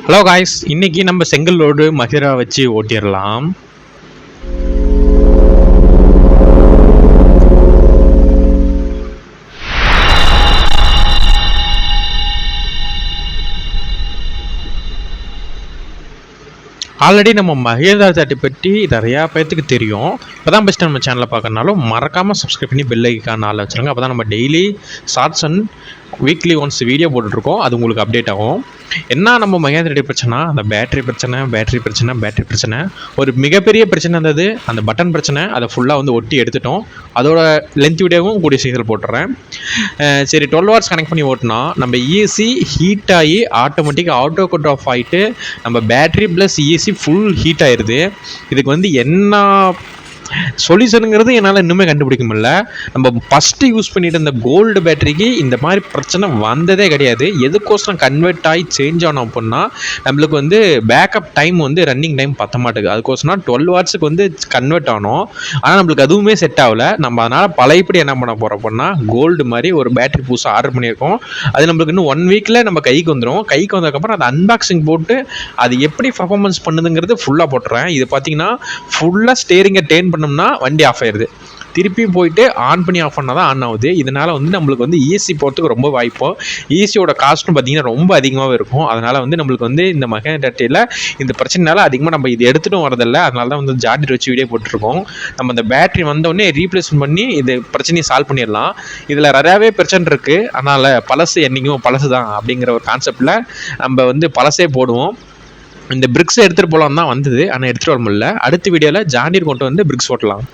Hello guys, இன்னைக்கு நம்ம செங்கல் லோடு மஹிரா வச்சு ஓட்டிடலாம். ஆல்ரெடி நம்ம மஹேந்திரா தேர்ட்டி பற்றி நிறையா பேர்த்துக்கு தெரியும். இப்போ தான் பெஸ்ட்டு நம்ம சேனலை பார்க்கறனாலும் மறக்காமல் சப்ஸ்கிரைப் பண்ணி பெல் ஐக்கான் ஆள் வச்சுருங்க. அப்போ தான் நம்ம daily shorts and weekly once video போட்டுட்ருக்கோம். அது உங்களுக்கு அப்டேட் ஆகும். என்ன நம்ம மஹேந்திரா பிரச்சனை, அந்த பேட்டரி பிரச்சனை ஒரு மிகப்பெரிய பிரச்சனை இருந்தது. அந்த பட்டன் பிரச்சனை, அதை ஃபுல்லாக வந்து ஒட்டி எடுத்துட்டோம். அதோட லென்த் வீடியோவும் கூடிய சீக்கிரம் போட்டுறேன். சரி, 12 hours கனெக்ட் பண்ணி ஓட்டினா நம்ம இஎஸ்சி ஹீட் ஆகி ஆட்டோமேட்டிக்காக ஆட்டோ கட் ஆஃப் ஆகிட்டு நம்ம battery plus ESC full heat ஆயிடுது. இதுக்கு வந்து என்ன சொல்யூஷனுங்கிறது என்னால் இன்னுமே கண்டுபிடிக்க முடியல. நம்ம ஃபஸ்ட்டு யூஸ் பண்ணிட்டு இருந்த கோல்டு பேட்டரிக்கு இந்த மாதிரி பிரச்சனை வந்ததே கிடையாது. எதுக்கோசரம் கன்வெர்ட் ஆகி சேஞ்ச் ஆனோம் அப்படின்னா நம்மளுக்கு வந்து பேக்கப் டைம் வந்து ரன்னிங் டைம் பற்ற மாட்டேங்குது. அதுக்கோசரம் 12 hours வந்து கன்வெர்ட் ஆனோம். ஆனால் நம்மளுக்கு அதுவுமே செட் ஆகலை. நம்ம அதனால் பழையபடி என்ன பண்ண போகிறோம் அப்படின்னா கோல்டு மாதிரி ஒரு பேட்டரி புதுசாக ஆர்டர் பண்ணியிருக்கோம். அது நம்மளுக்கு இன்னும் 1 weekல நம்ம கைக்கு வந்துடும். கைக்கு வந்ததுக்கப்புறம் அதை அன்பாக்சிங் போட்டு அது எப்படி பர்ஃபார்மன்ஸ் பண்ணுதுங்கிறது ஃபுல்லாக போட்டுறேன். இது பார்த்தீங்கன்னா ஃபுல்லாக ஸ்டேரிங்கை டேர்ன் பண்ணோம்னா வண்டி ஆஃப் ஆயிடுது. திருப்பி போயிட்டு ஆன் பண்ணி ஆஃப் பண்ணால் தான் ஆன் ஆகுது. இதனால் வந்து நம்மளுக்கு வந்து இஎஸ்சி போகிறதுக்கு ரொம்ப வாய்ப்போம். இஎஸ்சியோட காஸ்ட்டும் பார்த்திங்கன்னா ரொம்ப அதிகமாகவே இருக்கும். அதனால் வந்து நம்மளுக்கு வந்து இந்த மஹேந்திராவில் இந்த பிரச்சனைனால அதிகமாக நம்ம இது எடுத்துகிட்டும் வரதில்லை. அதனால தான் வந்து ஜாடிர் வச்சு வீடியோ போட்டுருக்கோம். நம்ம இந்த பேட்டரி வந்தோடனே ரீப்ளேஸ்மெண்ட் பண்ணி இது பிரச்சனையை சால்வ் பண்ணிடலாம். இதில் நிறையாவே பிரச்சனை இருக்குது. அதனால் பழசு என்றைக்கும் பழசு தான் அப்படிங்கிற ஒரு கான்செப்டில் நம்ம வந்து பழசே போடுவோம். இந்த பிரிக்ஸ் எடுத்துகிட்டு போகலாம் தான் வந்தது, ஆனால் எடுத்துகிட்டு வர முடியல. அடுத்த வீடியோவில் ஜாடிர் கொண்டு வந்து பிரிக்ஸ் ஓட்டலாம்.